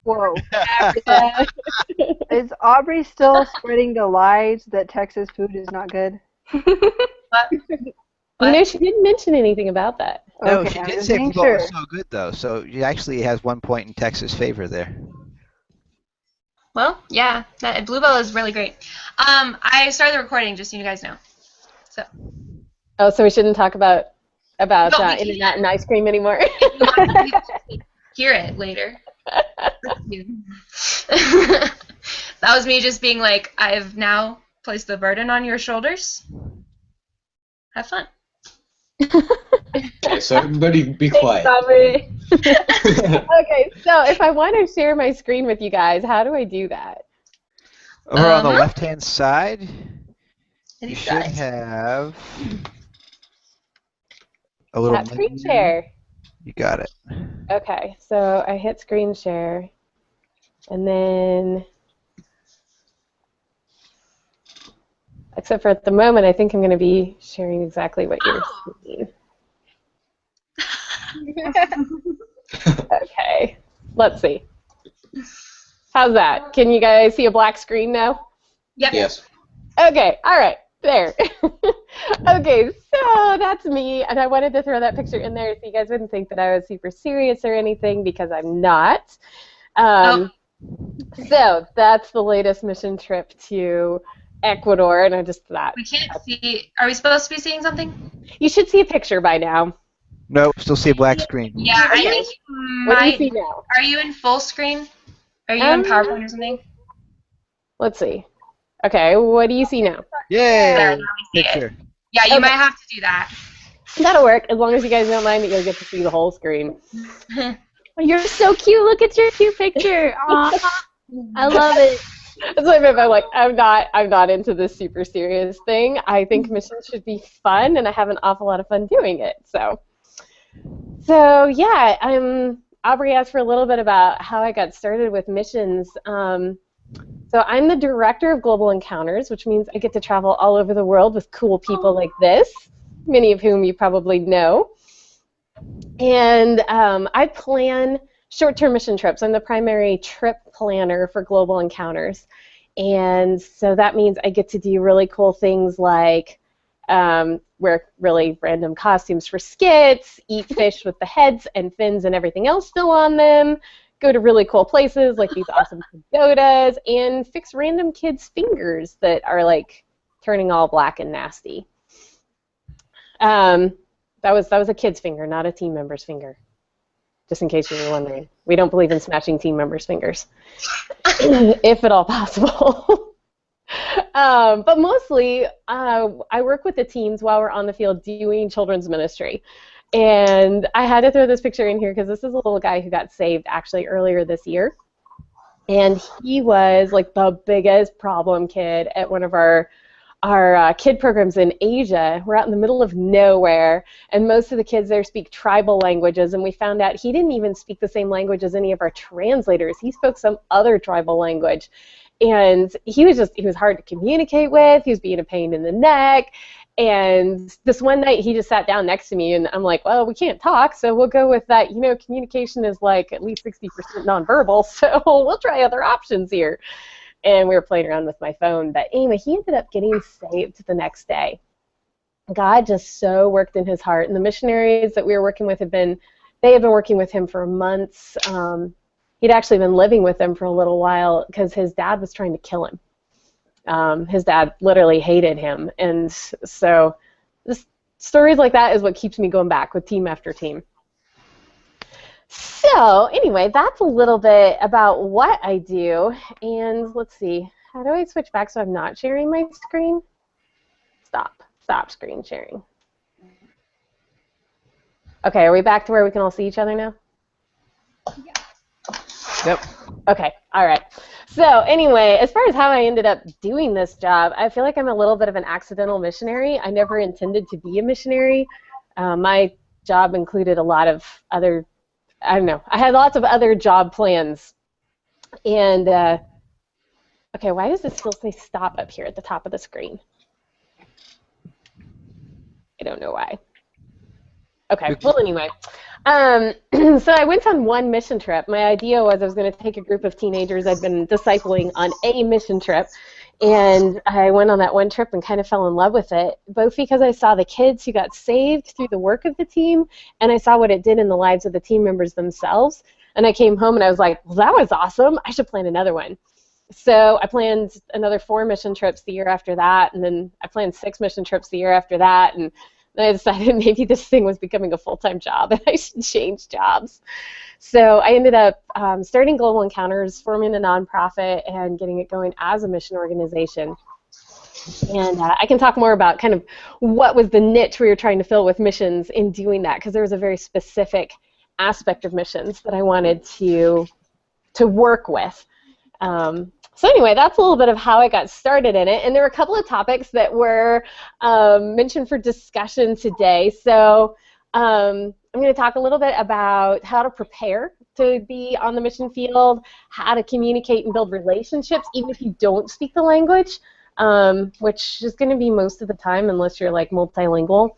Whoa. Yeah. Is Aubrey still spreading the lies that Texas food is not good? What? You What? know, she didn't mention anything about that. No, Okay, she I'm did just say making Blue Ball was sure. so good though, so she actually has 1 point in Texas' favor there. Well, yeah, that Bluebell is really great. I started the recording just so you guys know. So Oh, so we shouldn't talk about no, we In-N-Out can and ice cream anymore. if you want to hear it later. That was me just being like, I've now placed the burden on your shoulders. Have fun. Okay, so everybody be Thanks, quiet. Aubrey. Okay, so if I want to share my screen with you guys, how do I do that? Over on the Uh-huh. left-hand side, Any you should size? have a little Tap screen menu. share. You got it. Okay, so I hit screen share, and then, except for at the moment, I think I'm going to be sharing exactly what you're seeing. Okay, let's see. How's that? Can you guys see a black screen now? Yep. Yes. Okay, all right, there. Okay, so that's me, and I wanted to throw that picture in there so you guys wouldn't think that I was super serious or anything, because I'm not. So that's the latest mission trip to Ecuador, and I just thought We can't see. Are we supposed to be seeing something? you should see a picture by now. Nope, still see a black screen. Yeah, I Okay. think you What do you might. see now? Are you in full screen? Are you in PowerPoint or something? Let's see. Okay, what do you see now? There, Yay! now we see it. Picture. Yeah, you Okay. might have to do that. That'll work, as long as you guys don't mind that you'll get to see the whole screen. You're so cute. Look at your cute picture. Aw, I love it. That's what I meant by like I'm not into this super serious thing. I think missions should be fun, and I have an awful lot of fun doing it. So yeah, Aubrey asked for a little bit about how I got started with missions. So I'm the director of Global Encounters, which means I get to travel all over the world with cool people like this, many of whom you probably know. And I plan short-term mission trips. I'm the primary trip planner for Global Encounters. And so that means I get to do really cool things like wear really random costumes for skits, eat fish with the heads and fins and everything else still on them, go to really cool places like these awesome pagodas, and fix random kids' fingers that are like turning all black and nasty. That was a kid's finger, not a team member's finger. Just in case you were wondering. We don't believe in smashing team members' fingers, if at all possible. But mostly, I work with the teams while we're on the field doing children's ministry. And I had to throw this picture in here because this is a little guy who got saved actually earlier this year. And he was like the biggest problem kid at one of our kid programs in Asia. We're out in the middle of nowhere, and most of the kids there speak tribal languages, and we found out he didn't even speak the same language as any of our translators. He spoke some other tribal language, and he was hard to communicate with. He was being a pain in the neck, and this one night he just sat down next to me, and I'm like, well, we can't talk, so we'll go with that. You know, communication is like at least 60% nonverbal, so we'll try other options here. And we were playing around with my phone. But anyway, he ended up getting saved the next day. God just so worked in his heart. And the missionaries that we were working with had been working with him for months. He'd actually been living with them for a little while because his dad was trying to kill him. His dad literally hated him. And so just stories like that is what keeps me going back with team after team. So anyway, that's a little bit about what I do, and let's see, how do I switch back so I'm not sharing my screen? Stop screen sharing. Okay, are we back to where we can all see each other now? Yep. Okay, all right. So anyway, as far as how I ended up doing this job, I feel like I'm a little bit of an accidental missionary. I never intended to be a missionary. My job included a lot of other I don't know. I had lots of other job plans. And, okay, why does this still say stop up here at the top of the screen? I don't know why. Okay, well, anyway. So I went on one mission trip. My idea was I was going to take a group of teenagers I'd been discipling on a mission trip, and I went on that one trip and kind of fell in love with it, both because I saw the kids who got saved through the work of the team, and I saw what it did in the lives of the team members themselves. And I came home and I was like, well, that was awesome. I should plan another one. So I planned another 4 mission trips the year after that, and then I planned 6 mission trips the year after that, and then I decided maybe this thing was becoming a full-time job and I should change jobs. So I ended up starting Global Encounters, forming a nonprofit, and getting it going as a mission organization. And I can talk more about kind of what was the niche we were trying to fill with missions in doing that, because there was a very specific aspect of missions that I wanted to work with. So anyway, that's a little bit of how I got started in it, and there were a couple of topics that were mentioned for discussion today. So I'm going to talk a little bit about how to prepare to be on the mission field, how to communicate and build relationships even if you don't speak the language, which is going to be most of the time unless you're like multilingual,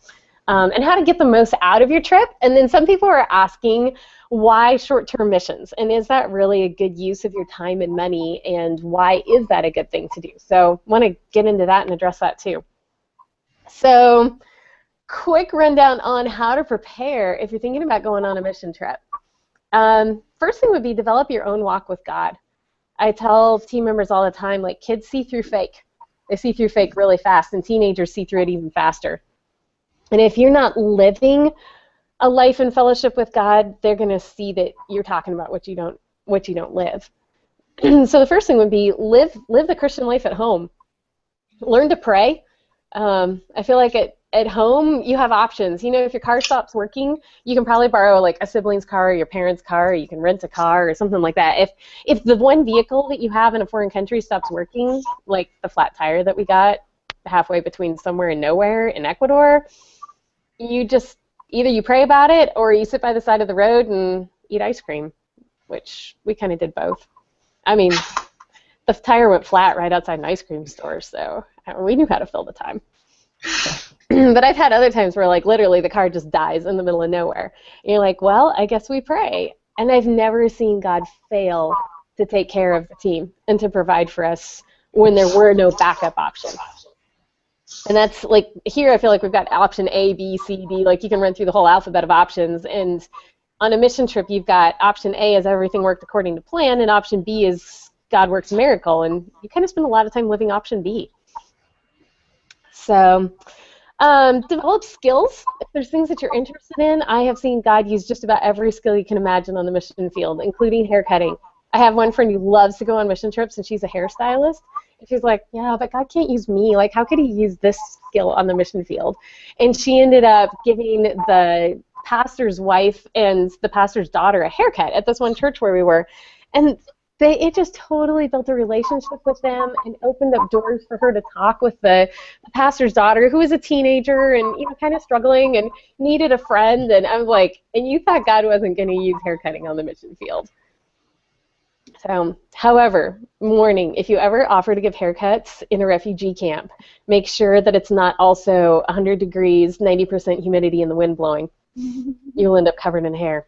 and how to get the most out of your trip. And then some people are asking, why short-term missions? And is that really a good use of your time and money? And why is that a good thing to do? So I want to get into that and address that too. So quick rundown on how to prepare if you're thinking about going on a mission trip. First thing would be develop your own walk with God. I tell team members all the time, like, kids see through fake. They see through fake really fast, and teenagers see through it even faster. And if you're not living a life in fellowship with God, they're going to see that you're talking about what you don't live. So the first thing would be live the Christian life at home. Learn to pray. I feel like at home you have options. You know, if your car stops working, you can probably borrow like a sibling's car or your parents' car, or you can rent a car or something like that. If the one vehicle that you have in a foreign country stops working, like the flat tire that we got halfway between somewhere and nowhere in Ecuador, you just either you pray about it or you sit by the side of the road and eat ice cream, which we kind of did both. I mean, the tire went flat right outside an ice cream store, so we knew how to fill the time. But I've had other times where, like, literally the car just dies in the middle of nowhere. And you're like, well, I guess we pray. And I've never seen God fail to take care of the team and to provide for us when there were no backup options. And that's, like, here I feel like we've got option A, B, C, D. Like, you can run through the whole alphabet of options. And on a mission trip, you've got option A is everything worked according to plan, and option B is God works a miracle. And you kind of spend a lot of time living option B. So develop skills. If there's things that you're interested in, I have seen God use just about every skill you can imagine on the mission field, including hair cutting. I have one friend who loves to go on mission trips, and she's a hairstylist. And she's like, yeah, but God can't use me. Like, how could he use this skill on the mission field? And she ended up giving the pastor's wife and the pastor's daughter a haircut at this one church where we were. And it just totally built a relationship with them and opened up doors for her to talk with the pastor's daughter, who was a teenager and, you know, kind of struggling and needed a friend. And I was like, and you thought God wasn't going to use haircutting on the mission field. So, however, warning, if you ever offer to give haircuts in a refugee camp, make sure that it's not also 100 degrees, 90% humidity, and the wind blowing. You'll end up covered in hair.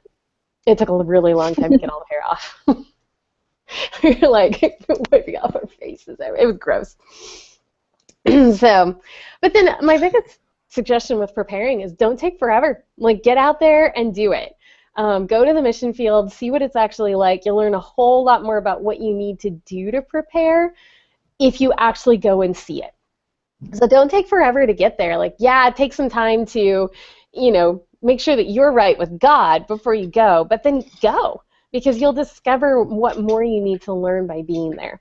It took a really long time to get all the hair off. We were like wiping off our faces. It was gross. So, but then my biggest suggestion with preparing is don't take forever. Like, get out there and do it. Go to the mission field, see what it's actually like. You'll learn a whole lot more about what you need to do to prepare if you actually go and see it. So don't take forever to get there. Like, yeah, take some time to, you know, make sure that you're right with God before you go, but then go, because you'll discover what more you need to learn by being there.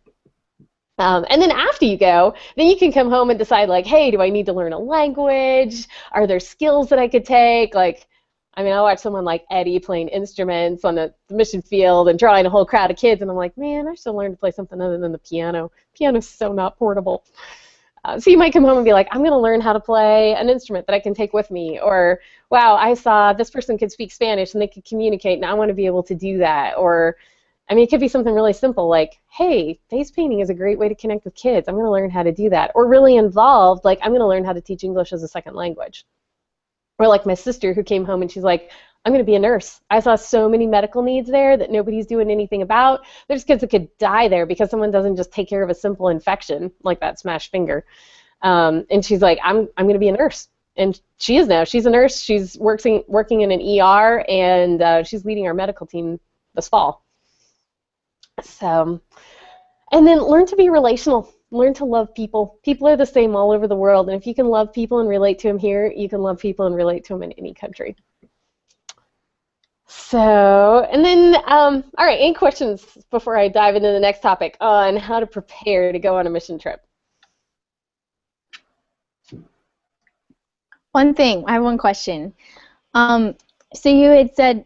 And then after you go, then you can come home and decide, like, hey, do I need to learn a language? Are there skills that I could take? Like, I mean, I watch someone like Eddie playing instruments on the mission field and drawing a whole crowd of kids, and I'm like, man, I should learn to play something other than the piano. Piano's so not portable. So you might come home and be like, I'm going to learn how to play an instrument that I can take with me. Or, wow, I saw this person could speak Spanish and they could communicate, and I want to be able to do that. Or, I mean, it could be something really simple like, hey, face painting is a great way to connect with kids. I'm going to learn how to do that. Or really involved, like, I'm going to learn how to teach English as a second language. Or like my sister who came home and she's like, I'm going to be a nurse. I saw so many medical needs there that nobody's doing anything about. There's kids that could die there because someone doesn't just take care of a simple infection like that smashed finger. And she's like, I'm going to be a nurse. And she is now. She's a nurse. She's working in an ER, and she's leading our medical team this fall. So, and then learn to be relational. Learn to love people. People are the same all over the world, and if you can love people and relate to them here, you can love people and relate to them in any country. So, and then, all right, any questions before I dive into the next topic on how to prepare to go on a mission trip? One thing, I have one question. So you had said,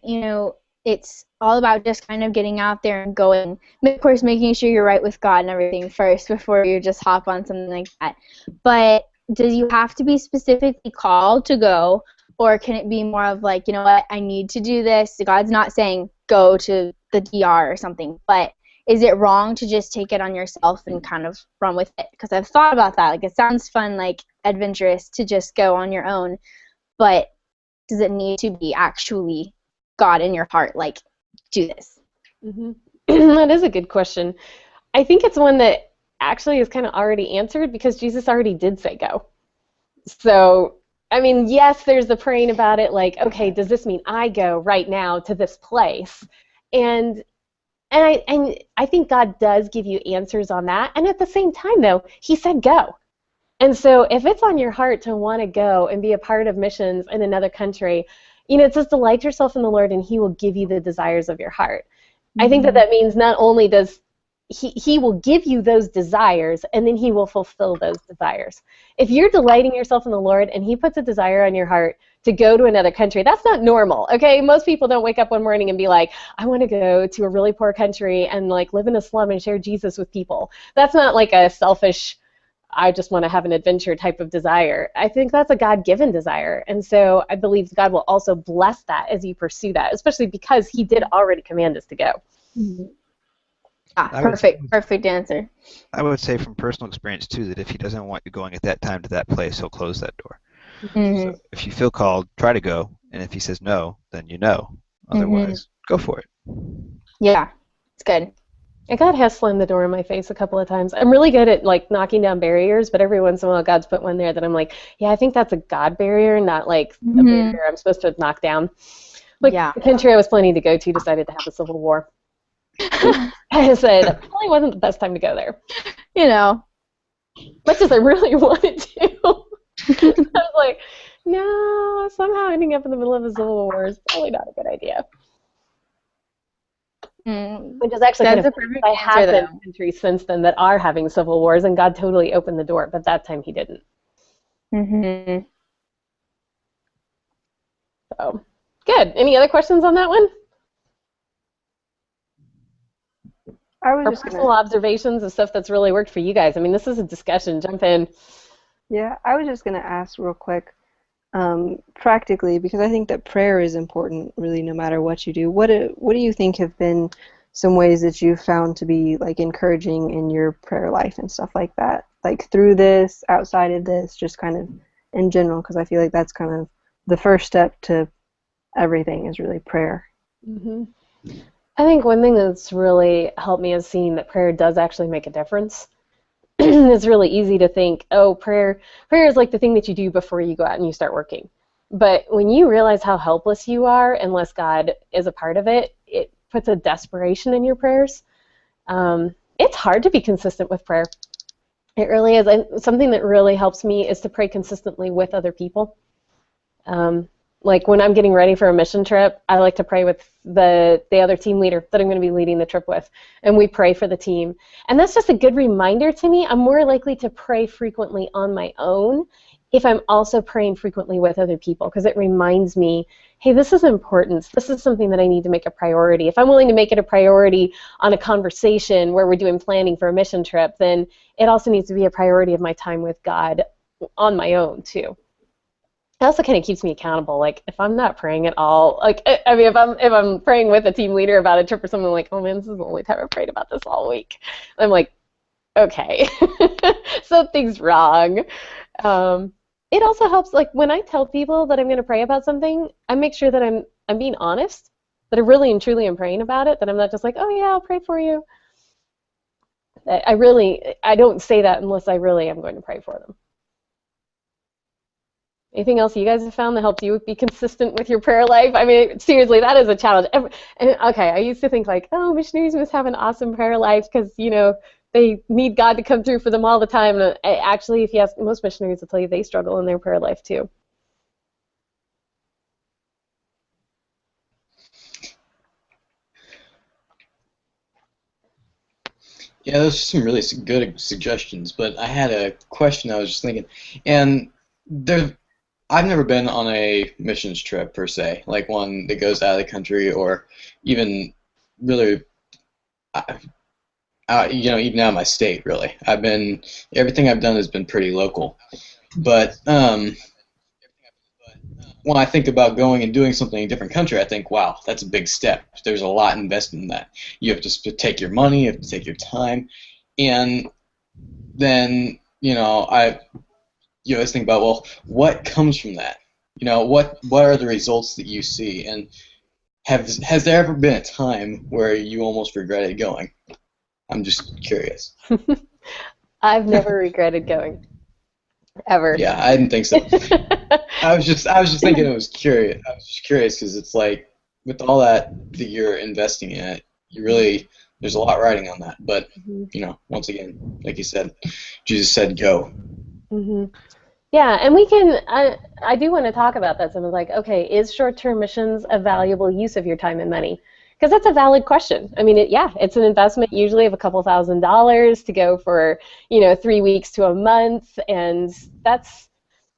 it's all about just kind of getting out there and going. Of course, making sure you're right with God and everything first before you just hop on something like that. But do you have to be specifically called to go, or can it be more of like, you know what, I need to do this? God's not saying go to the DR or something, but is it wrong to just take it on yourself and kind of run with it? Because I've thought about that. Like, it sounds fun, like adventurous to just go on your own, but does it need to be actually God in your heart, like, do this? Mm-hmm. That is a good question. I think it's one that actually is kind of already answered because Jesus already did say go. So, I mean, yes, there's the praying about it, like, okay, does this mean I go right now to this place? And I think God does give you answers on that. And at the same time, though, he said go. And so if it's on your heart to want to go and be a part of missions in another country, it says delight yourself in the Lord and he will give you the desires of your heart. Mm-hmm. I think that means not only does he will give you those desires, and then he will fulfill those desires. If you're delighting yourself in the Lord and he puts a desire on your heart to go to another country, that's not normal, okay? Most people don't wake up one morning and be like, I want to go to a really poor country and like live in a slum and share Jesus with people. That's not like a selfish, I just want to have an adventure type of desire. I think that's a God-given desire. And so I believe God will also bless that as you pursue that, especially because he did already command us to go. Mm-hmm. Perfect answer. I would say from personal experience, too, that if he doesn't want you going at that time to that place, he'll close that door. Mm-hmm. So if you feel called, try to go. And if he says no, then you know. Otherwise, go for it. Yeah, it's good. And God has slammed the door in my face a couple of times. I'm really good at like knocking down barriers, but every once in a while God's put one there that I'm like, yeah, I think that's a God barrier, not like a barrier I'm supposed to knock down. Like the country I was planning to go to decided to have a civil war. I said, it probably wasn't the best time to go there. Much as I really wanted to. I was like, no, somehow ending up in the middle of a civil war is probably not a good idea. Which is actually kind of I have been in countries since then that are having civil wars, and God totally opened the door, but that time he didn't. Mm-hmm. So, good. Any other questions on that one? I was or just personal observations of stuff that's really worked for you guys. I mean, this is a discussion. Jump in. Yeah, I was just going to ask real quick, practically, because I think that prayer is important, really, no matter what you do. What do you think have been some ways that you've found to be like encouraging in your prayer life and stuff like that? Like through this, outside of this, just kind of in general, because I feel like that's kind of the first step to everything is really prayer. Mm-hmm. I think one thing that's really helped me is seeing that prayer does actually make a difference. It's really easy to think, oh, prayer is like the thing that you do before you go out and you start working. But when you realize how helpless you are unless God is a part of it, it puts a desperation in your prayers. It's hard to be consistent with prayer. It really is. And something that really helps me is to pray consistently with other people. Like when I'm getting ready for a mission trip, I like to pray with the other team leader that I'm going to be leading the trip with, and we pray for the team. And that's just a good reminder to me. I'm more likely to pray frequently on my own if I'm also praying frequently with other people, because it reminds me, hey, this is important. This is something that I need to make a priority. If I'm willing to make it a priority on a conversation where we're doing planning for a mission trip, then it also needs to be a priority of my time with God on my own too. It also kind of keeps me accountable. Like if I'm not praying at all, like I mean, if I'm praying with a team leader about a trip or something, like, oh man, this is the only time I've prayed about this all week. I'm like, okay, something's wrong. it also helps, like, when I tell people that I'm going to pray about something, I make sure that I'm being honest, that I really and truly am praying about it, that I'm not just like, oh yeah, I'll pray for you. I don't say that unless I really am going to pray for them. Anything else you guys have found that helps you be consistent with your prayer life? I mean, seriously, that is a challenge. Okay, I used to think like, oh, missionaries must have an awesome prayer life because, you know, they need God to come through for them all the time. And actually, if you ask most missionaries, will tell you they struggle in their prayer life too. Yeah, those are some really good suggestions, but I had a question I was just thinking. And I've never been on a missions trip per se, like one that goes out of the country or even really, even out of my state, really. Everything I've done has been pretty local. But when I think about going and doing something in a different country, I think, wow, that's a big step. There's a lot invested in that. You have to take your money, you have to take your time, and then, I always think about, well, what comes from that? What are the results that you see? And has there ever been a time where you almost regretted going? I'm just curious. I've never regretted going. Ever. Yeah, I didn't think so. I was just thinking it was curious. I was just curious because it's like with all that you're investing in it, there's a lot riding on that. But once again, like you said, Jesus said go. Mm-hmm. Yeah, and we can. I do want to talk about that. Someone's like, okay, is short-term missions a valuable use of your time and money? Because that's a valid question. I mean, it's an investment usually of a couple $1,000s to go for 3 weeks to a month, and that's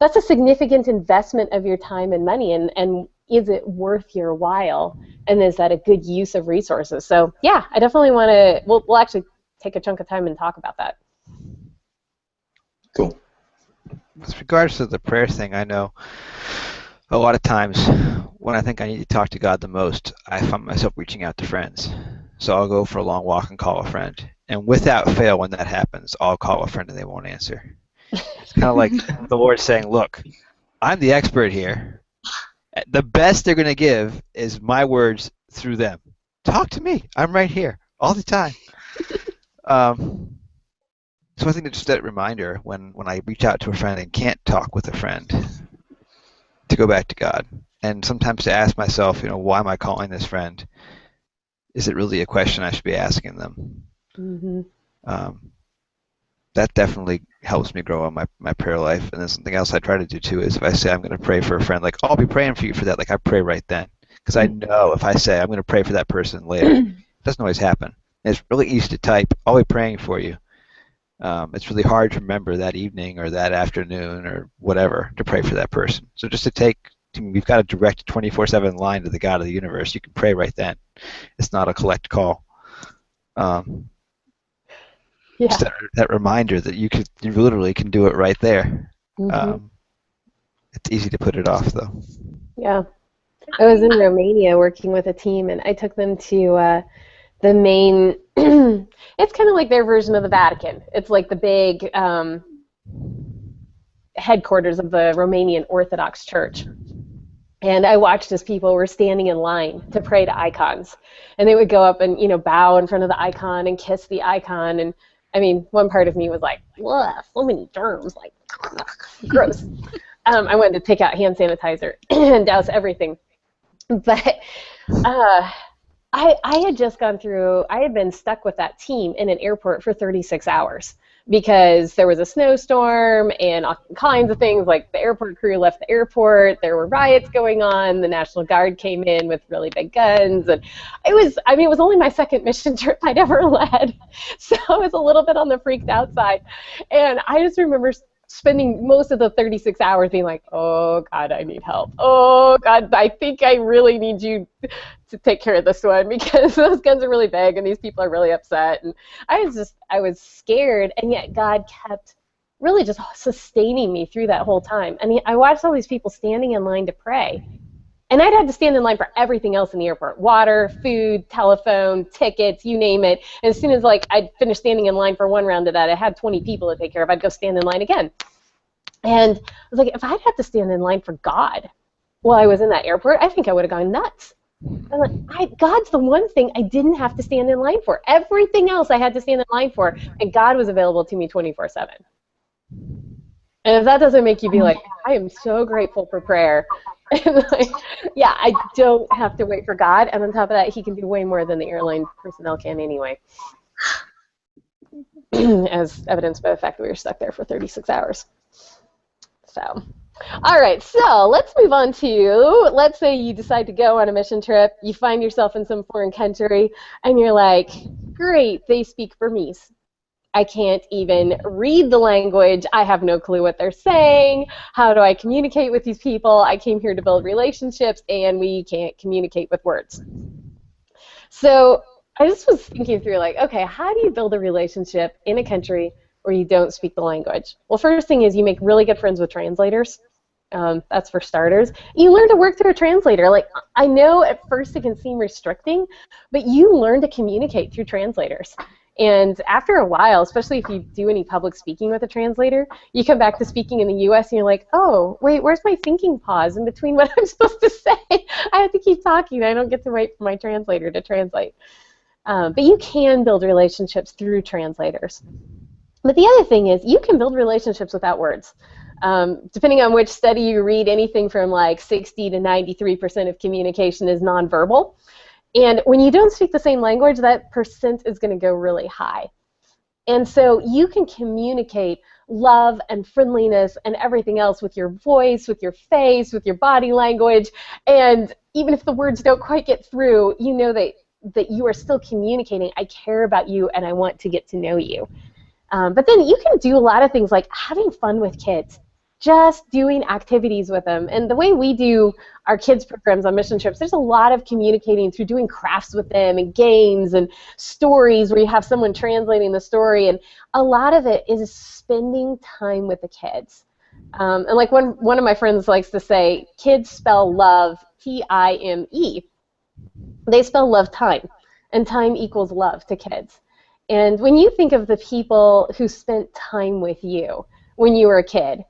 a significant investment of your time and money. And is it worth your while? And is that a good use of resources? So yeah, I definitely want to. We'll actually take a chunk of time and talk about that. Cool. With regards to the prayer thing, I know a lot of times when I think I need to talk to God the most, I find myself reaching out to friends. So I'll go for a long walk and call a friend. And without fail, when that happens, I'll call a friend and they won't answer. It's kind of like the Lord saying, look, I'm the expert here. The best they're going to give is my words through them. Talk to me. I'm right here all the time. So I think it's just that reminder when I reach out to a friend and can't talk with a friend to go back to God. And sometimes to ask myself, why am I calling this friend? Is it really a question I should be asking them? Mm-hmm. That definitely helps me grow on my prayer life. And then something else I try to do too is if I say I'm going to pray for a friend, like, I'll be praying for you for that. Like, I pray right then. Because I know if I say I'm going to pray for that person later, it doesn't always happen. And it's really easy to type, I'll be praying for you. It's really hard to remember that evening or that afternoon or whatever to pray for that person. So just we've got a direct 24/7 line to the God of the universe. You can pray right then. It's not a collect call. Just that reminder that you literally can do it right there. Mm-hmm. It's easy to put it off, though. Yeah. I was in Romania working with a team, and I took them to the main, it's kind of like their version of the Vatican. It's like the big headquarters of the Romanian Orthodox Church. And I watched as people were standing in line to pray to icons. And they would go up and, bow in front of the icon and kiss the icon. And, I mean, one part of me was like, ugh, so many germs, like, gross. I wanted to take out hand sanitizer and douse everything. But I had just gone through, I had been stuck with that team in an airport for 36 hours because there was a snowstorm and all kinds of things, like the airport crew left the airport, there were riots going on, the National Guard came in with really big guns, and it was only my second mission trip I'd ever led, so I was a little bit on the freaked out side, and I just remember spending most of the 36 hours being like, oh, God, I need help. Oh, God, I think I really need you to take care of this one because those guns are really big and these people are really upset. And I was scared, and yet God kept really just sustaining me through that whole time. I mean, I watched all these people standing in line to pray, and I'd had to stand in line for everything else in the airport: water, food, telephone, tickets, you name it. And as soon as I'd finished standing in line for one round of that, I had 20 people to take care of, I'd go stand in line again. And I was like, if I'd had to stand in line for God while I was in that airport, I think I would have gone nuts. I'm like, God's the one thing I didn't have to stand in line for. Everything else I had to stand in line for, and God was available to me 24/7. And if that doesn't make you be like, I am so grateful for prayer. And like, yeah, I don't have to wait for God. And on top of that, he can do way more than the airline personnel can anyway. As evidenced by the fact that we were stuck there for 36 hours. So, all right, so let's move on to, let's say you decide to go on a mission trip, you find yourself in some foreign country, and you're like, great, they speak Burmese. I can't even read the language. I have no clue what they're saying. How do I communicate with these people? I came here to build relationships, and we can't communicate with words. So I just was thinking through, like, okay, how do you build a relationship in a country where you don't speak the language? Well, first thing is you make really good friends with translators. That's for starters. You learn to work through a translator. Like, I know at first it can seem restricting, but you learn to communicate through translators. And after a while, especially if you do any public speaking with a translator, you come back to speaking in the U.S. and you're like, oh, wait, where's my thinking pause in between what I'm supposed to say? I have to keep talking. I don't get to wait for my translator to translate. But you can build relationships through translators. But the other thing is you can build relationships without words. Depending on which study you read, anything from like 60 to 93% of communication is nonverbal. And when you don't speak the same language, that percent is going to go really high. And so you can communicate love and friendliness and everything else with your voice, with your face, with your body language. And even if the words don't quite get through, you know that you are still communicating, I care about you and I want to get to know you. But then you can do a lot of things like having fun with kids, just doing activities with them. And the way we do our kids programs on mission trips, there's a lot of communicating through doing crafts with them and games and stories where you have someone translating the story. And a lot of it is spending time with the kids. And like one of my friends likes to say, kids spell love T-I-M-E. They spell love time, and time equals love to kids. And when you think of the people who spent time with you when you were a kid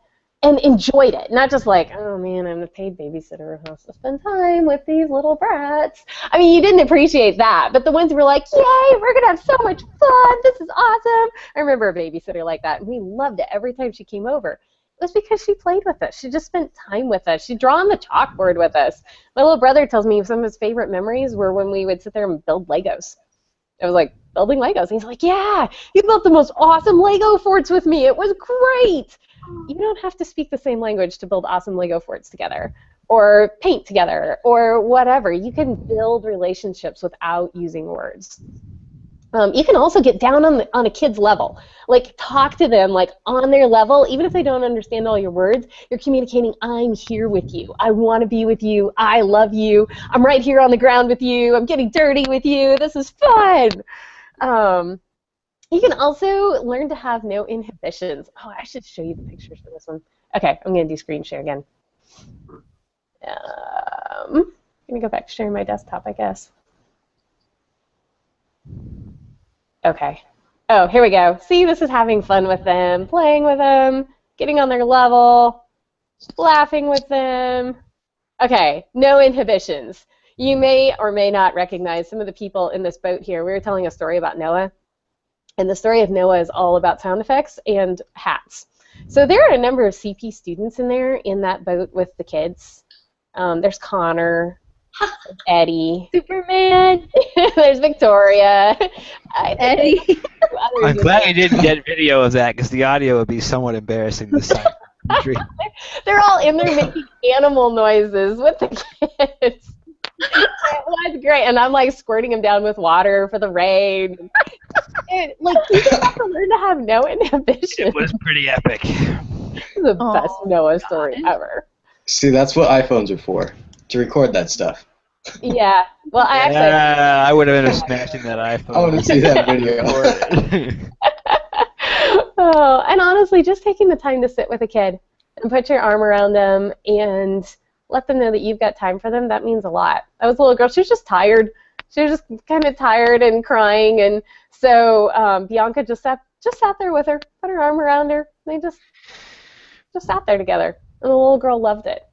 and enjoyed it, not just like, oh man, I'm a paid babysitter who has to spend time with these little brats. I mean, you didn't appreciate that, but the ones who were like, yay, we're going to have so much fun, this is awesome. I remember a babysitter like that, and we loved it every time she came over. It was because she played with us. She just spent time with us. She'd draw on the chalkboard with us. My little brother tells me some of his favorite memories were when we would sit there and build Legos. It was like building Legos. And he's like, yeah, you built the most awesome Lego forts with me. It was great. You don't have to speak the same language to build awesome Lego forts together or paint together or whatever. You can build relationships without using words. You can also get down on a kid's level. Like, talk to them like on their level. Even if they don't understand all your words, you're communicating, I'm here with you. I want to be with you. I love you. I'm right here on the ground with you. I'm getting dirty with you. This is fun. You can also learn to have no inhibitions. Oh, I should show you the pictures for this one. Okay, I'm going to do screen share again. I'm going to go back to sharing my desktop, I guess. Okay. Oh, here we go. See, this is having fun with them, playing with them, getting on their level, laughing with them. Okay, no inhibitions. You may or may not recognize some of the people in this boat here. We were telling a story about Noah, and the story of Noah is all about sound effects and hats. So there are a number of CP students in there in that boat with the kids. There's Connor. Eddie. Superman. There's Victoria. Eddie. I'm glad you didn't get video of that because the audio would be somewhat embarrassing this time. They're all in there making animal noises with the kids. It was great, and I'm like squirting them down with water for the rain. Like, you just have to learn to have no inhibition. It was pretty epic. This is the best Noah story ever. See, that's what iPhones are for, to record that stuff. Yeah. Well, I actually. I would have been smashing that iPhone. I want to see that video. Oh, and honestly, just taking the time to sit with a kid and put your arm around them and let them know that you've got time for them, that means a lot. I was a little girl. She was just tired. She was just kind of tired and crying, and so Bianca just sat there with her, put her arm around her. They just just sat there together, and the little girl loved it.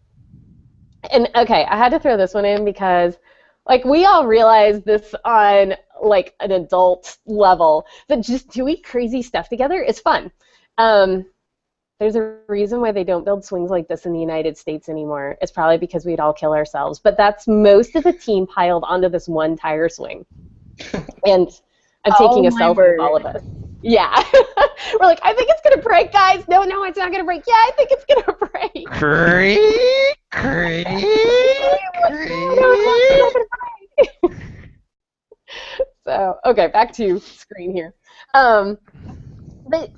And okay, I had to throw this one in because, like, we all realize this on like an adult level that just doing crazy stuff together is fun. There's a reason why they don't build swings like this in the United States anymore. It's probably because we'd all kill ourselves. But that's most of the team piled onto this one tire swing. And I'm taking a selfie of all of us. Yeah. We're like, I think it's going to break, guys. No, it's not going to break. Yeah, I think it's going to break. Creak, creak, creak. So, okay, back to screen here. But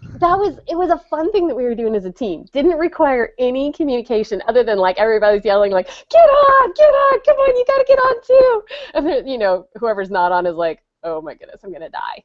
it was a fun thing that we were doing as a team. Didn't require any communication other than like everybody's yelling like, get on, come on, you gotta get on too. And then, you know, whoever's not on is like, oh my goodness, I'm gonna die.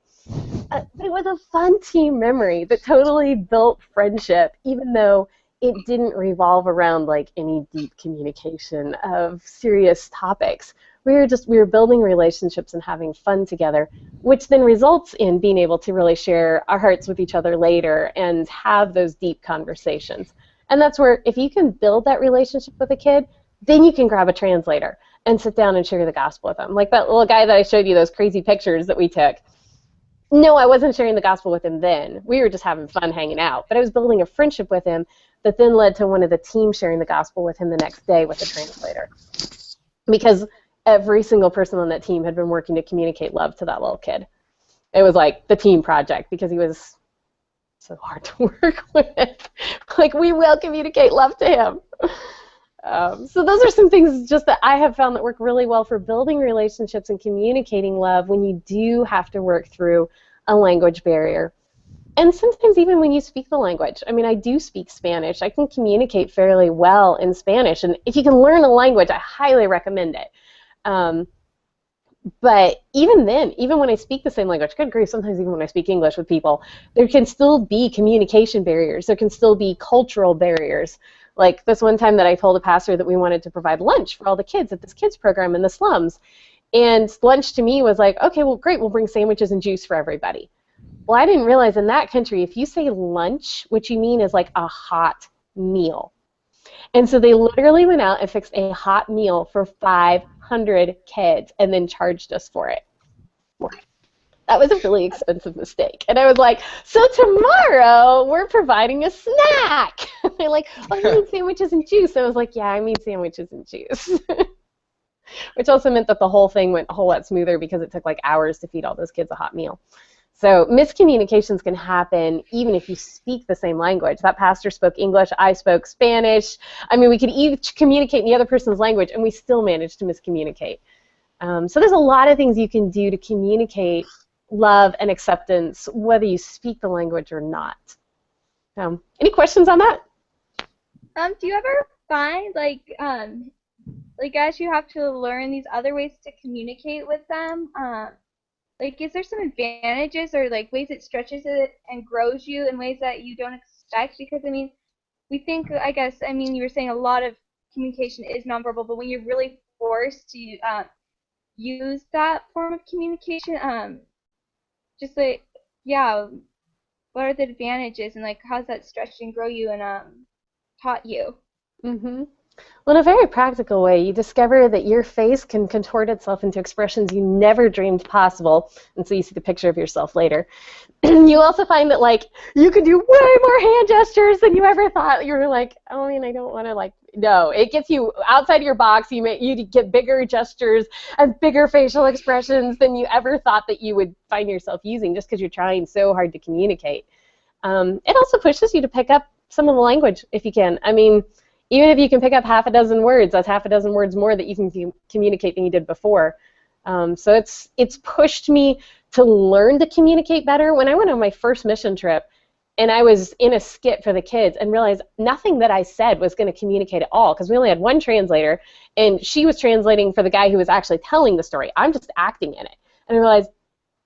But it was a fun team memory that totally built friendship, even though it didn't revolve around like any deep communication of serious topics. We were building relationships and having fun together, which then results in being able to really share our hearts with each other later and have those deep conversations. And that's where, if you can build that relationship with a kid, then you can grab a translator and sit down and share the gospel with them. Like that little guy that I showed you, those crazy pictures that we took. No, I wasn't sharing the gospel with him then. We were just having fun hanging out. But I was building a friendship with him that then led to one of the team sharing the gospel with him the next day with a translator. Because every single person on that team had been working to communicate love to that little kid. It was like the team project because he was so hard to work with. Like, we will communicate love to him. So those are some things just that I have found that work really well for building relationships and communicating love when you do have to work through a language barrier. And sometimes even when you speak the language. I mean, I do speak Spanish. I can communicate fairly well in Spanish. And if you can learn a language, I highly recommend it. But even then, even when I speak the same language, good grief, sometimes even when I speak English with people, there can still be communication barriers. There can still be cultural barriers. Like this one time that I told a pastor that we wanted to provide lunch for all the kids at this kids program in the slums. And lunch to me was like, okay, well, great, we'll bring sandwiches and juice for everybody. Well, I didn't realize in that country, if you say lunch, what you mean is like a hot meal. And so they literally went out and fixed a hot meal for 500 kids and then charged us for it. That was a really expensive mistake. And I was like, so tomorrow we're providing a snack. They're like, oh, you mean sandwiches and juice? I was like, yeah, I mean sandwiches and juice. Which also meant that the whole thing went a whole lot smoother because it took like hours to feed all those kids a hot meal. So miscommunications can happen even if you speak the same language. That pastor spoke English, I spoke Spanish. I mean, we could each communicate in the other person's language, and we still managed to miscommunicate. So there's a lot of things you can do to communicate love and acceptance, whether you speak the language or not. Any questions on that? Do you ever find, like as you have to learn these other ways to communicate with them, like, is there some advantages or, like, ways it stretches it and grows you in ways that you don't expect? Because, I mean, we think, I guess, I mean, you were saying a lot of communication is nonverbal, but when you're really forced to use that form of communication, just, like, yeah, what are the advantages and, like, how's that stretched and grow you and taught you? Mm-hmm. Well, in a very practical way, you discover that your face can contort itself into expressions you never dreamed possible, and so you see the picture of yourself later. You also find that, like, you can do way more hand gestures than you ever thought. You were like, oh, I mean, I don't want to, like, no. It gets you outside your box. You get bigger gestures and bigger facial expressions than you ever thought that you would find yourself using just because you're trying so hard to communicate. It also pushes you to pick up some of the language if you can. I mean, even if you can pick up half a dozen words, that's half a dozen words more that you can communicate than you did before. So it's pushed me to learn to communicate better. When I went on my first mission trip, and I was in a skit for the kids and realized nothing that I said was going to communicate at all because we only had one translator, and she was translating for the guy who was actually telling the story. I'm just acting in it. And I realized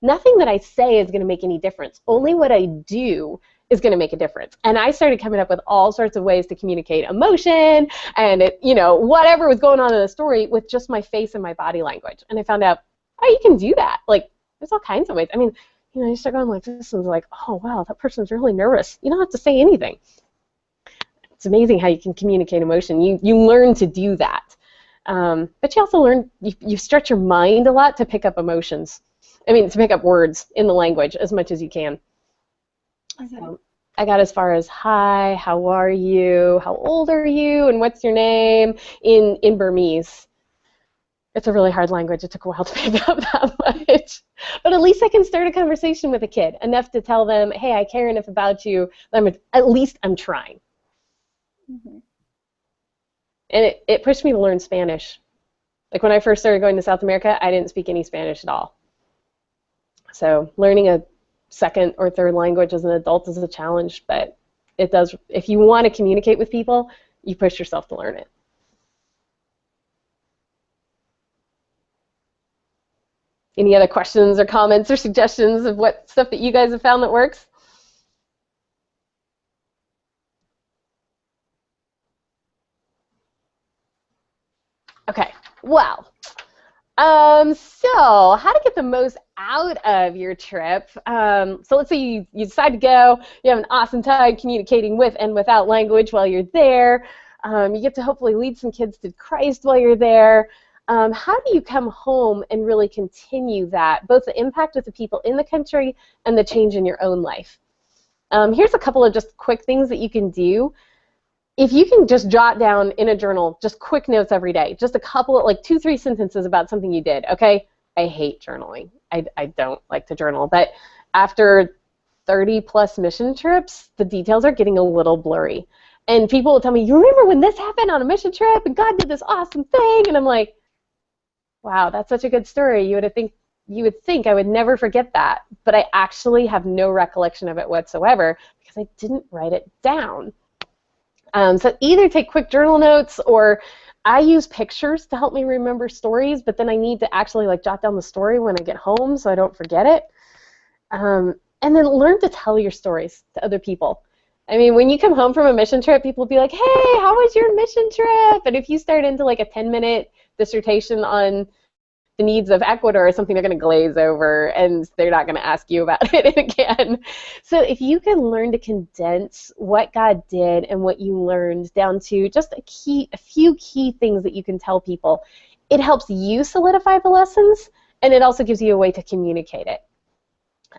nothing that I say is going to make any difference. Only what I do is going to make a difference. And I started coming up with all sorts of ways to communicate emotion and, whatever was going on in the story with just my face and my body language. And I found out, oh, you can do that. Like, there's all kinds of ways. I mean, you start going like this and like, oh, wow, that person's really nervous. You don't have to say anything. It's amazing how you can communicate emotion. You learn to do that. But you also learn, you stretch your mind a lot to pick up emotions. To pick up words in the language as much as you can. So I got as far as, hi, how are you, how old are you, and what's your name, in Burmese. It's a really hard language. It took a while to pick up that much. But at least I can start a conversation with a kid, enough to tell them, hey, I care enough about you, at least I'm trying. Mm-hmm. And it pushed me to learn Spanish. Like when I first started going to South America, I didn't speak any Spanish at all. So learning a second or third language as an adult is a challenge, but it does. If you want to communicate with people, you push yourself to learn it. Any other questions or comments or suggestions of what stuff that you guys have found that works? Okay, well, so how to get the most out of your trip. So let's say you decide to go, you have an awesome time communicating with and without language while you're there. You get to hopefully lead some kids to Christ while you're there. How do you come home and really continue that, both the impact with the people in the country and the change in your own life? Here's a couple of just quick things that you can do. If you can just jot down in a journal just quick notes every day, just a couple of, like 2-3 sentences about something you did, okay? I hate journaling. I don't like to journal, but after 30-plus mission trips, the details are getting a little blurry. And people will tell me, you remember when this happened on a mission trip and God did this awesome thing? And I'm like, wow, that's such a good story. You would think I would never forget that, but I actually have no recollection of it whatsoever because I didn't write it down. So either take quick journal notes, or I use pictures to help me remember stories, but then I need to actually jot down the story when I get home so I don't forget it. And then learn to tell your stories to other people. When you come home from a mission trip, people will be like, hey, how was your mission trip? And if you start into a 10-minute dissertation on the needs of Ecuador or something, they're going to glaze over and they're not going to ask you about it again. So if you can learn to condense what God did and what you learned down to just a few key things that you can tell people, it helps you solidify the lessons, and it also gives you a way to communicate it.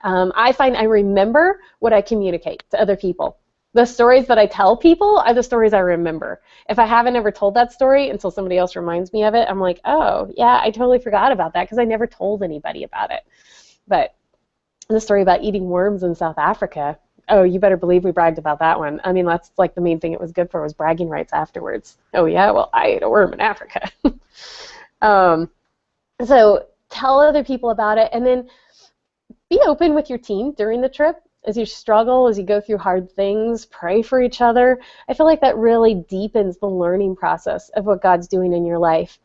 I find I remember what I communicate to other people. The stories that I tell people are the stories I remember. If I haven't ever told that story until somebody else reminds me of it, I'm like, oh, yeah, I totally forgot about that because I never told anybody about it. But the story about eating worms in South Africa, oh, you better believe we bragged about that one. That's the main thing it was good for was bragging rights afterwards. Oh, yeah, well, I ate a worm in Africa. So tell other people about it, and then be open with your team during the trip. As you struggle, as you go through hard things, pray for each other. I feel like that really deepens the learning process of what God's doing in your life.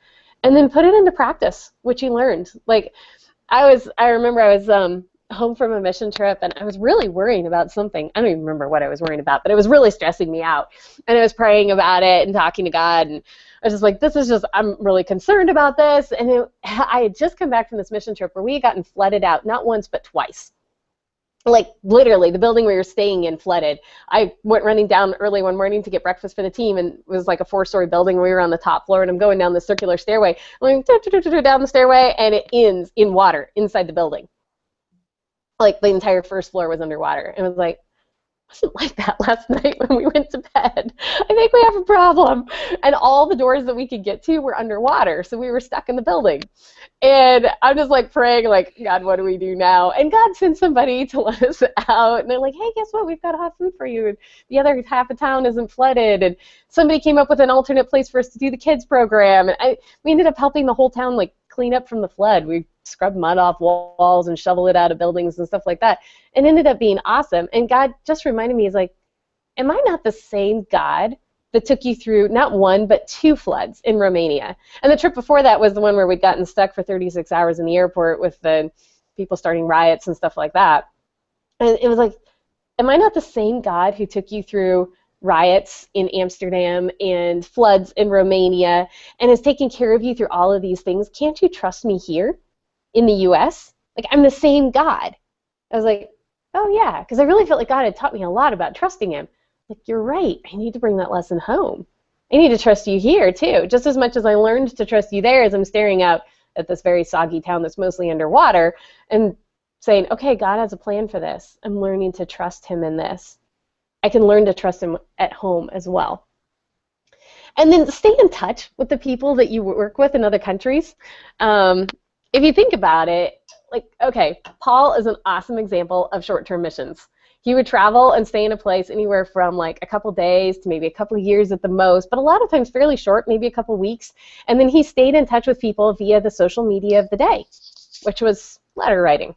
And then put it into practice, what you learned. I remember I was home from a mission trip, and I was really worrying about something. I don't even remember what I was worrying about, but it was really stressing me out. And I was praying about it and talking to God, and I was just like, I'm really concerned about this. And I had just come back from this mission trip where we had gotten flooded out, not once, but twice. Literally, the building we were staying in flooded. I went running down early one morning to get breakfast for the team, and it was like a 4-story building. We were on the top floor, and I'm going down the circular stairway. I'm going down the stairway, and it ends in water inside the building. The entire first floor was underwater. And it was like, it wasn't like that last night when we went to bed. I think we have a problem. And all the doors that we could get to were underwater, so we were stuck in the building. And I'm just praying, God, what do we do now? And God sent somebody to let us out. And they're like, hey, guess what? We've got hot food for you. And the other half of town isn't flooded. And somebody came up with an alternate place for us to do the kids program. And we ended up helping the whole town clean up from the flood. We scrubbed mud off walls and shoveled it out of buildings and stuff like that. And ended up being awesome. And God just reminded me, am I not the same God that took you through not one but 2 floods in Romania? And the trip before that was the one where we'd gotten stuck for 36 hours in the airport with the people starting riots and stuff like that. And it was am I not the same God who took you through riots in Amsterdam and floods in Romania and is taking care of you through all of these things? Can't you trust me here in the U.S.? I'm the same God. I was like, oh yeah, because I really felt like God had taught me a lot about trusting him. like, you're right. I need to bring that lesson home. I need to trust you here, too. Just as much as I learned to trust you there as I'm staring out at this very soggy town that's mostly underwater and saying, okay, God has a plan for this. I'm learning to trust him in this. I can learn to trust him at home as well. And then stay in touch with the people that you work with in other countries. If you think about it, like, okay, Paul is an awesome example of short-term missions. He would travel and stay in a place anywhere from like a couple days to maybe a couple years at the most, but a lot of times fairly short, maybe a couple weeks. And then he stayed in touch with people via the social media of the day, which was letter writing.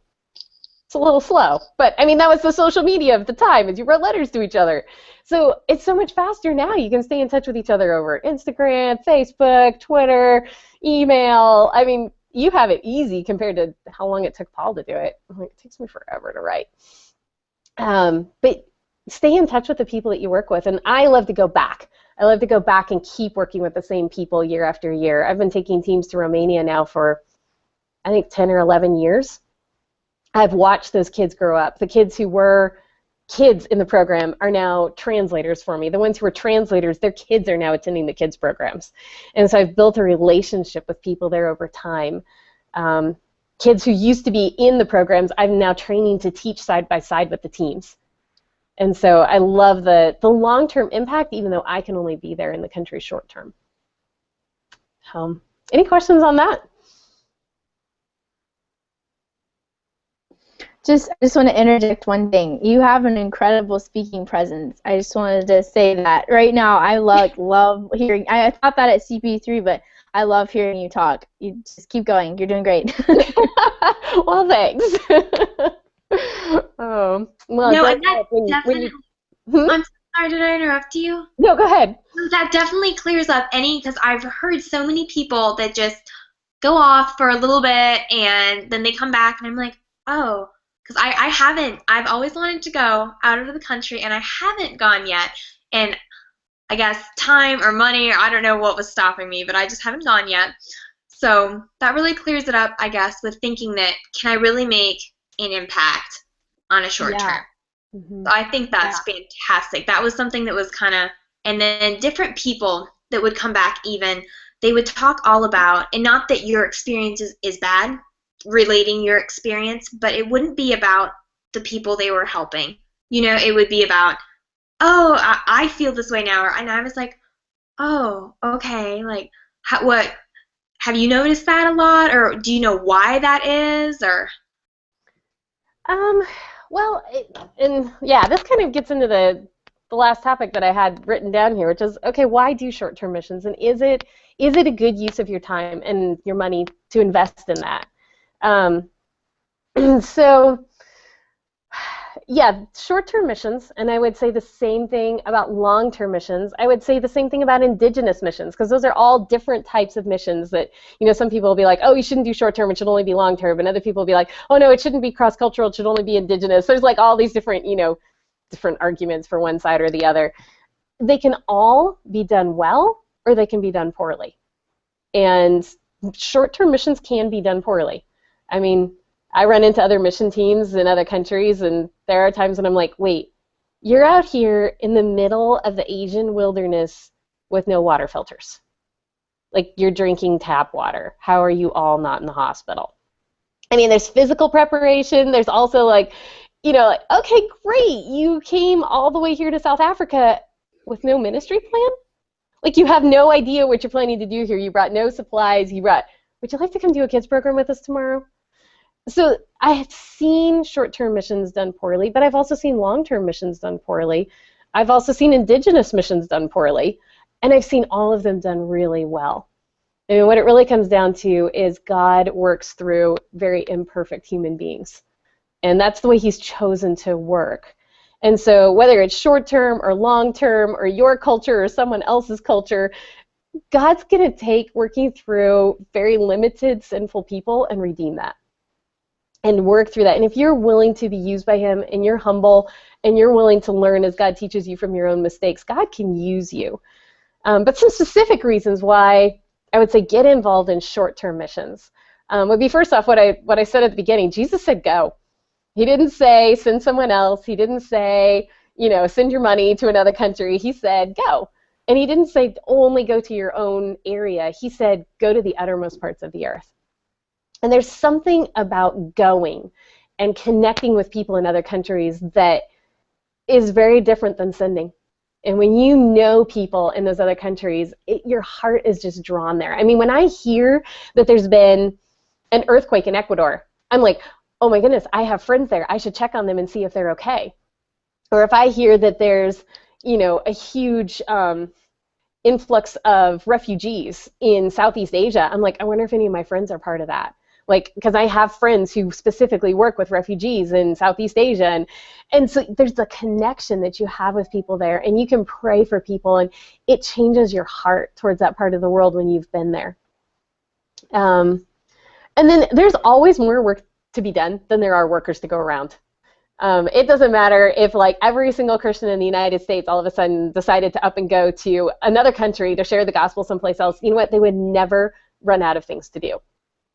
It's a little slow, but I mean, that was the social media of the time, as you wrote letters to each other. So it's so much faster now. You can stay in touch with each other over Instagram, Facebook, Twitter, email. I mean, you have it easy compared to how long it took Paul to do it. Like, it takes me forever to write. But stay in touch with the people that you work with, and I love to go back. I love to go back and keep working with the same people year after year. I've been taking teams to Romania now for, I think, 10 or 11 years. I've watched those kids grow up. The kids who were kids in the program are now translators for me. The ones who were translators, their kids are now attending the kids programs. And so I've built a relationship with people there over time. Kids who used to be in the programs, I'm now training to teach side by side with the teams. And so I love the long-term impact, even though I can only be there in the country short-term. Any questions on that? I just want to interject one thing. You have an incredible speaking presence. I just wanted to say that. Right now, I love hearing. I thought that at CP3, but I love hearing you talk. You just keep going. You're doing great. Well, thanks. Well, no, and that definitely. I'm sorry, did I interrupt you? No, go ahead. That definitely clears up because I've heard so many people that just go off for a little bit and then they come back and I'm like, oh. Because I haven't, I've always wanted to go out of the country, and I haven't gone yet. And I guess time or money, or I don't know what was stopping me, but I just haven't gone yet. So that really clears it up, I guess, with thinking that, can I really make an impact on a short term? Mm-hmm. So I think that's fantastic. That was something that was kind of, and then different people that would come back even, they would talk all about, and not that your experience is bad, relating your experience, but it wouldn't be about the people they were helping. You know, it would be about, oh, I feel this way now, and I was like, oh, okay, like, what, have you noticed that a lot, or do you know why that is, or? Well, this kind of gets into the last topic that I had written down here, which is, okay, why do short-term missions, and is it a good use of your time and your money to invest in that? So, yeah, short-term missions, and I would say the same thing about long-term missions. I would say the same thing about indigenous missions, because those are all different types of missions that, you know, some people will be like, oh, you shouldn't do short-term, it should only be long-term, and other people will be like, oh, no, it shouldn't be cross-cultural, it should only be indigenous. There's like all these different, you know, different arguments for one side or the other. They can all be done well, or they can be done poorly. And short-term missions can be done poorly. I mean, I run into other mission teams in other countries, and there are times when I'm like, wait, you're out here in the middle of the Asian wilderness with no water filters. Like, you're drinking tap water. How are you all not in the hospital? I mean, there's physical preparation. There's also, like, you know, like, okay, great, you came all the way here to South Africa with no ministry plan? Like, you have no idea what you're planning to do here. You brought no supplies. Would you like to come do a kids program with us tomorrow? So I have seen short-term missions done poorly, but I've also seen long-term missions done poorly. I've also seen indigenous missions done poorly, and I've seen all of them done really well. I mean, what it really comes down to is God works through very imperfect human beings, and that's the way he's chosen to work. And so whether it's short-term or long-term or your culture or someone else's culture, God's going to take working through very limited sinful people and redeem that and work through that. And if you're willing to be used by him and you're humble and you're willing to learn as God teaches you from your own mistakes, God can use you. But some specific reasons why I would say get involved in short-term missions would be, first off, what I said at the beginning. Jesus said go. He didn't say send someone else. He didn't say, send your money to another country. He said, go. And he didn't say only go to your own area. He said, go to the uttermost parts of the earth. And there's something about going and connecting with people in other countries that is very different than sending. And when you know people in those other countries, your heart is just drawn there. I mean, when I hear that there's been an earthquake in Ecuador, I'm like, oh my goodness, I have friends there. I should check on them and see if they're okay. Or if I hear that there's, a huge influx of refugees in Southeast Asia, I'm like, I wonder if any of my friends are part of that. Like, because I have friends who specifically work with refugees in Southeast Asia, and so there's a connection that you have with people there, and you can pray for people, and it changes your heart towards that part of the world when you've been there. And then there's always more work to be done than there are workers to go around. It doesn't matter if like every single Christian in the United States all of a sudden decided to up and go to another country to share the gospel someplace else. You know what? They would never run out of things to do.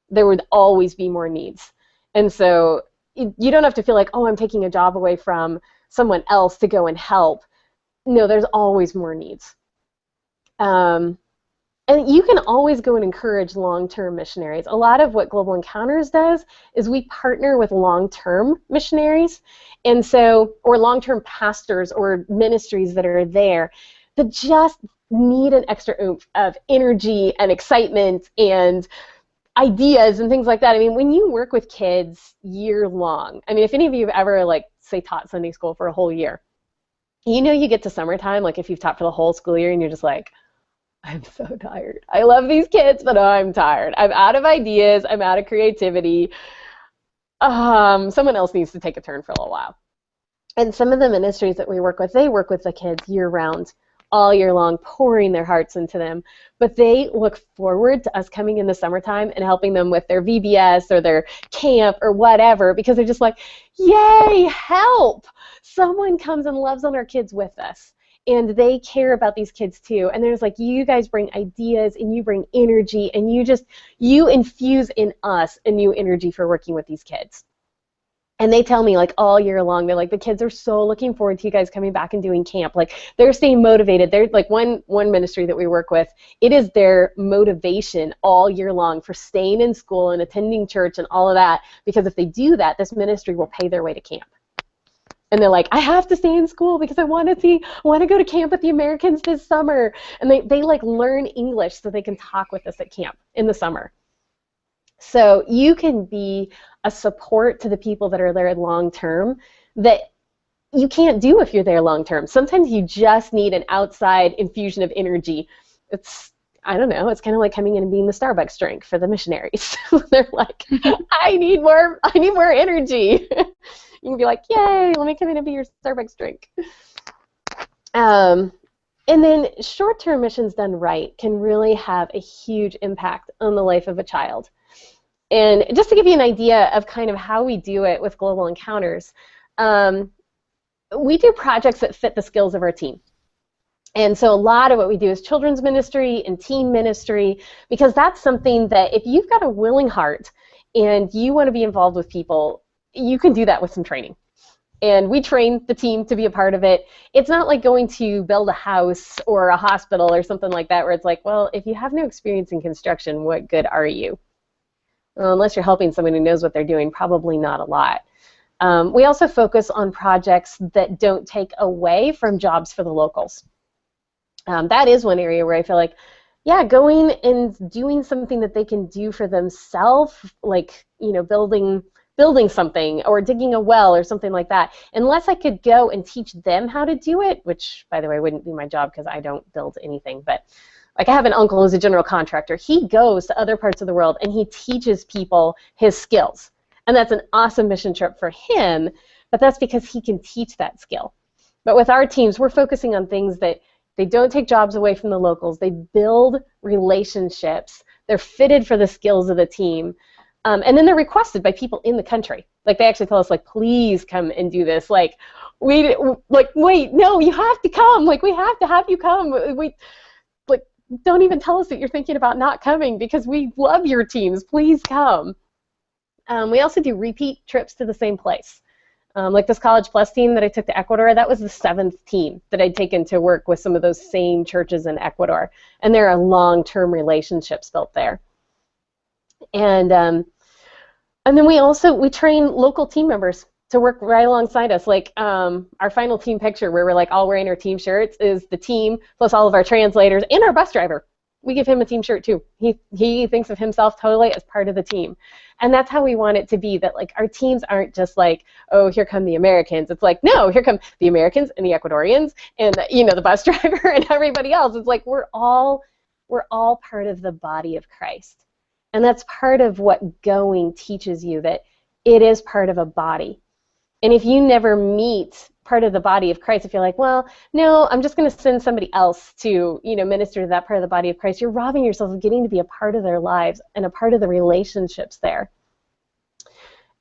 There would always be more needs. And so you don't have to feel like, oh, I'm taking a job away from someone else to go and help. No, there's always more needs. And you can always go and encourage long-term missionaries. A lot of what Global Encounters does is we partner with long-term missionaries, and so, or long-term pastors or ministries that are there that just need an extra oomph of energy and excitement and ideas and things like that. I mean, when you work with kids year long, I mean, if any of you have ever, like, say, taught Sunday school for a whole year, you get to summertime, like if you've taught for the whole school year and you're just like, I'm so tired. I love these kids, but I'm tired. I'm out of ideas. I'm out of creativity. Someone else needs to take a turn for a little while. And some of the ministries that we work with, they work with the kids year-round, all year long, pouring their hearts into them. But they look forward to us coming in the summertime and helping them with their VBS or their camp or whatever, because they're just like, yay, help! Someone comes and loves on our kids with us. And they care about these kids too. And there's like, you guys bring ideas and you bring energy and you infuse in us a new energy for working with these kids. And they tell me like all year long, they're like, the kids are so looking forward to you guys coming back and doing camp. Like they're staying motivated. They're like one ministry that we work with, it is their motivation all year long for staying in school and attending church and all of that, because if they do that, this ministry will pay their way to camp. And they're like, I have to stay in school because I want to go to camp with the Americans this summer. And they like learn English so they can talk with us at camp in the summer. So you can be a support to the people that are there long term that you can't do if you're there long term. Sometimes you just need an outside infusion of energy. I don't know, it's kind of like coming in and being the Starbucks drink for the missionaries. They're like, I need more energy. You can be like, yay, let me come in and be your Starbucks drink. And then short-term missions done right can really have a huge impact on the life of a child. And just to give you an idea of kind of how we do it with Global Encounters, we do projects that fit the skills of our team. And so a lot of what we do is children's ministry and teen ministry, because that's something that if you've got a willing heart and you want to be involved with people, you can do that with some training. And we train the team to be a part of it. It's not like going to build a house or a hospital or something like that where it's like, well, if you have no experience in construction, what good are you? Well, unless you're helping someone who knows what they're doing, probably not a lot. We also focus on projects that don't take away from jobs for the locals. That is one area where I feel like, yeah, going and doing something that they can do for themselves, like, building something or digging a well or something like that, unless I could go and teach them how to do it, which, by the way, wouldn't be my job because I don't build anything, but like I have an uncle who's a general contractor. He goes to other parts of the world and he teaches people his skills. And that's an awesome mission trip for him, but that's because he can teach that skill. But with our teams, we're focusing on things that they don't take jobs away from the locals. They build relationships. They're fitted for the skills of the team. And then they're requested by people in the country. Like they actually tell us, like, please come and do this. Like, wait, no, you have to come. Like, we have to have you come. Don't even tell us that you're thinking about not coming because we love your teams. Please come. We also do repeat trips to the same place. Like this College Plus team that I took to Ecuador, that was the 7th team that I'd taken to work with some of those same churches in Ecuador. And there are long-term relationships built there. And then we train local team members to work right alongside us. Like our final team picture where we're like all wearing our team shirts is the team plus all of our translators and our bus driver. We give him a team shirt too. He thinks of himself totally as part of the team. And that's how we want it to be, that like our teams aren't just like, oh, here come the Americans. It's like, no, here come the Americans and the Ecuadorians and the bus driver and everybody else. It's like we're all part of the body of Christ. And that's part of what going teaches you, that it is part of a body. And if you never meet part of the body of Christ, if you're like, well, no, I'm just going to send somebody else to, minister to that part of the body of Christ, you're robbing yourself of getting to be a part of their lives and a part of the relationships there.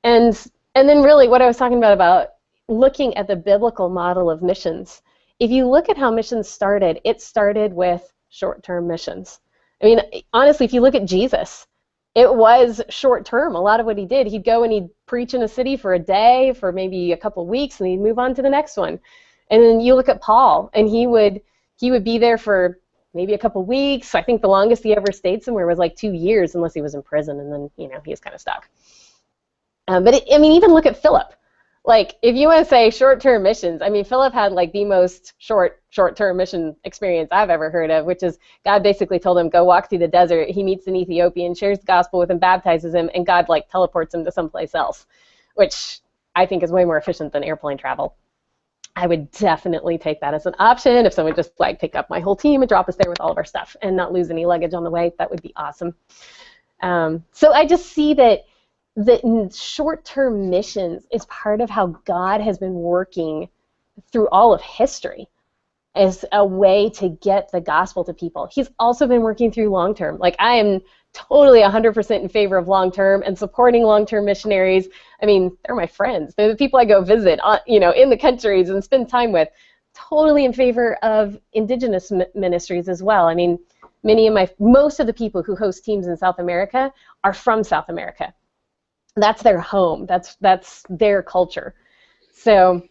And then really what I was talking about looking at the biblical model of missions. If you look at how missions started, it started with short-term missions. I mean, honestly, if you look at Jesus, it was short-term. A lot of what he did, he'd go and he'd preach in a city for a day, for maybe a couple of weeks, and he'd move on to the next one. And then you look at Paul, and he would be there for maybe a couple of weeks. I think the longest he ever stayed somewhere was like 2 years, unless he was in prison, and then he was kind of stuck. Even look at Philip. Like, if you want to say short-term missions, I mean, Philip had like the most short-term mission experience I've ever heard of, which is God basically told him, go walk through the desert. He meets an Ethiopian, shares the gospel with him, baptizes him, and God like teleports him to someplace else, which I think is way more efficient than airplane travel. I would definitely take that as an option. If someone just like pick up my whole team and drop us there with all of our stuff and not lose any luggage on the way, that would be awesome. So I just see that short-term missions is part of how God has been working through all of history as a way to get the gospel to people. He's also been working through long-term. Like, I am totally 100% in favor of long-term and supporting long-term missionaries. I mean, they're my friends. They're the people I go visit, in the countries and spend time with. Totally in favor of indigenous ministries as well. I mean, most of the people who host teams in South America are from South America. That's their home. That's their culture. So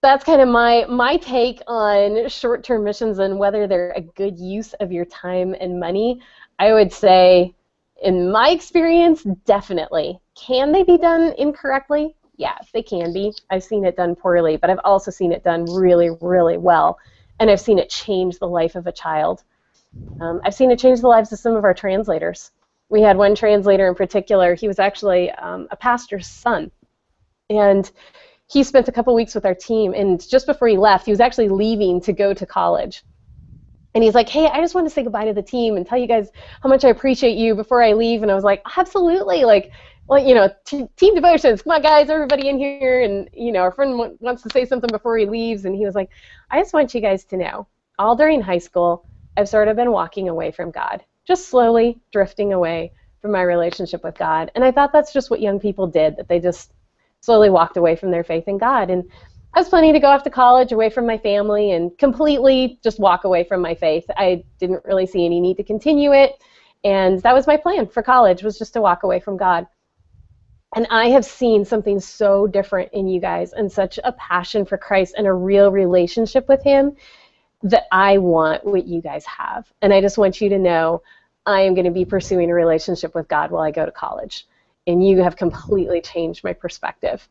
that's kind of my take on short-term missions and whether they're a good use of your time and money. I would say, in my experience, definitely. Can they be done incorrectly? Yes, they can be. I've seen it done poorly, but I've also seen it done really, really well. And I've seen it change the life of a child. I've seen it change the lives of some of our translators. We had one translator in particular. He was actually a pastor's son. And he spent a couple weeks with our team. And just before he left, he was actually leaving to go to college. And he's like, hey, I just want to say goodbye to the team and tell you guys how much I appreciate you before I leave. And I was like, absolutely. Team devotions. Come on, guys, everybody in here. And, our friend wants to say something before he leaves. And he was like, I just want you guys to know, all during high school, I've sort of been walking away from God. Just slowly drifting away from my relationship with God. And I thought that's just what young people did, that they just slowly walked away from their faith in God. And I was planning to go off to college away from my family and completely just walk away from my faith. I didn't really see any need to continue it. And that was my plan for college, was just to walk away from God. And I have seen something so different in you guys and such a passion for Christ and a real relationship with Him that I want what you guys have. And I just want you to know I am going to be pursuing a relationship with God while I go to college. And you have completely changed my perspective.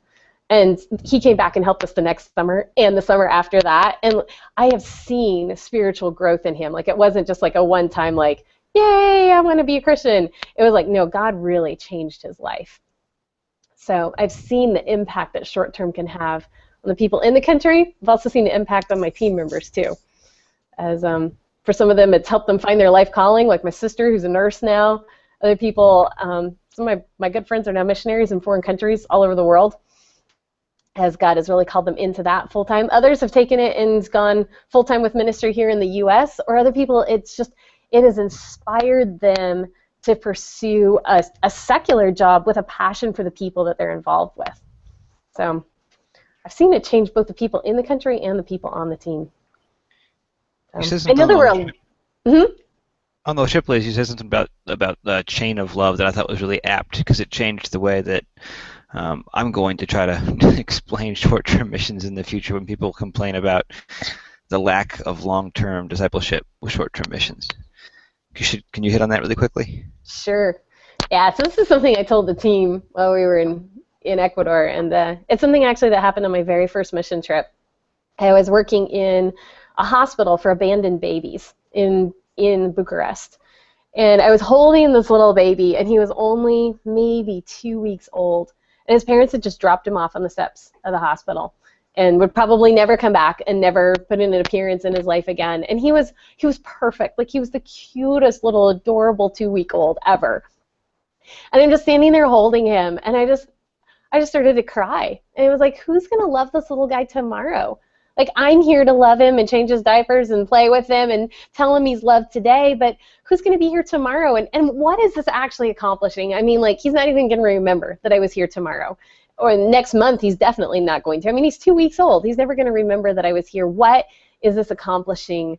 And he came back and helped us the next summer and the summer after that. And I have seen spiritual growth in him. Like, it wasn't just like a one-time like, yay, I want to be a Christian. It was like, no, God really changed his life. So I've seen the impact that short-term can have on the people in the country. I've also seen the impact on my team members too. As for some of them, it's helped them find their life calling, like my sister, who's a nurse now. Other people, some of my good friends are now missionaries in foreign countries all over the world, as God has really called them into that full-time. Others have taken it and gone full-time with ministry here in the U.S., or other people, it has inspired them to pursue a secular job with a passion for the people that they're involved with. So I've seen it change both the people in the country and the people on the team. I know there were on those Shipley's, you said something about the chain of love that I thought was really apt, because it changed the way that I'm going to try to explain short-term missions in the future when people complain about the lack of long-term discipleship with short-term missions. Can you hit on that really quickly? Sure. Yeah, so this is something I told the team while we were in Ecuador, and it's something actually that happened on my very first mission trip. I was working in a hospital for abandoned babies in Bucharest. And I was holding this little baby, and he was only maybe 2 weeks old. And his parents had just dropped him off on the steps of the hospital and would probably never come back and never put in an appearance in his life again. And he was perfect. Like, he was the cutest little adorable 2-week-old ever. And I'm just standing there holding him, and I just started to cry. And it was like, who's going to love this little guy tomorrow? Like, I'm here to love him and change his diapers and play with him and tell him he's loved today, but who's going to be here tomorrow? And what is this actually accomplishing? I mean, like, he's not even going to remember that I was here tomorrow. Or next month, he's definitely not going to. I mean, he's 2 weeks old. He's never going to remember that I was here. What is this accomplishing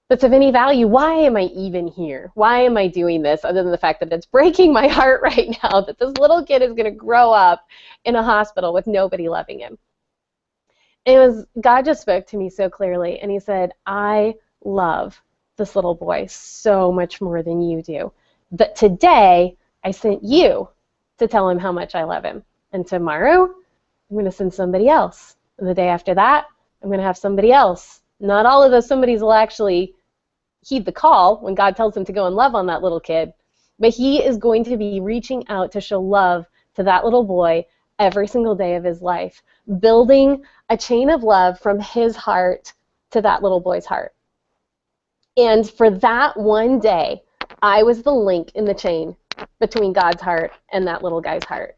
that's of any value? Why am I even here? Why am I doing this, other than the fact that it's breaking my heart right now that this little kid is going to grow up in a hospital with nobody loving him? God just spoke to me so clearly, and he said, I love this little boy so much more than you do. That today, I sent you to tell him how much I love him. And tomorrow, I'm going to send somebody else. And the day after that, I'm going to have somebody else. Not all of those somebodies will actually heed the call when God tells him to go and love on that little kid, but he is going to be reaching out to show love to that little boy every single day of his life, building a chain of love from his heart to that little boy's heart. And for that one day, I was the link in the chain between God's heart and that little guy's heart.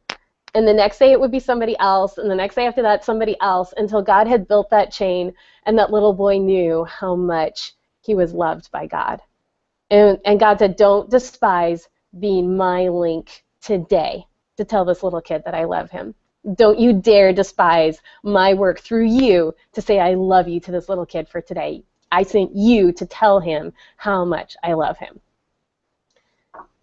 And the next day it would be somebody else, and the next day after that somebody else, until God had built that chain and that little boy knew how much he was loved by God. And God said, don't despise being my link today to tell this little kid that I love him. Don't you dare despise my work through you to say I love you to this little kid for today. I sent you to tell him how much I love him.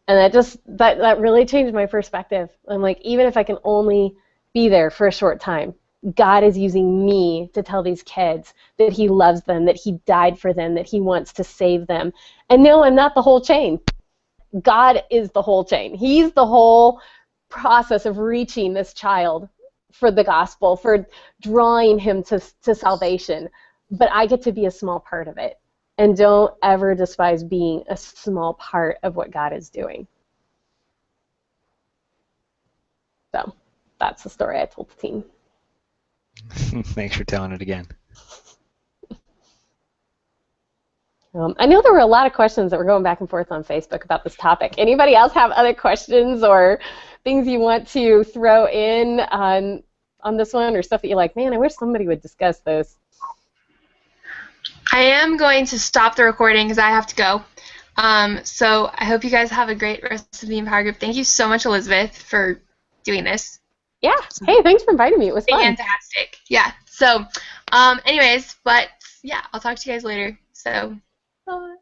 And that really changed my perspective. I'm like, even if I can only be there for a short time, God is using me to tell these kids that he loves them, that he died for them, that he wants to save them. And no, I'm not the whole chain. God is the whole chain. He's the whole process of reaching this child for the gospel, for drawing him to salvation. But I get to be a small part of it. And don't ever despise being a small part of what God is doing. So that's the story I told the team. Thanks for telling it again. I know there were a lot of questions that were going back and forth on Facebook about this topic. Anybody else have other questions or things you want to throw in on this one, or stuff that you're like, man, I wish somebody would discuss this? I am going to stop the recording because I have to go. So I hope you guys have a great rest of the Empower Group. Thank you so much, Elizabeth, for doing this. Yeah. Hey, thanks for inviting me. It was fun. Fantastic. Yeah. So, anyways, but yeah, I'll talk to you guys later. So, bye.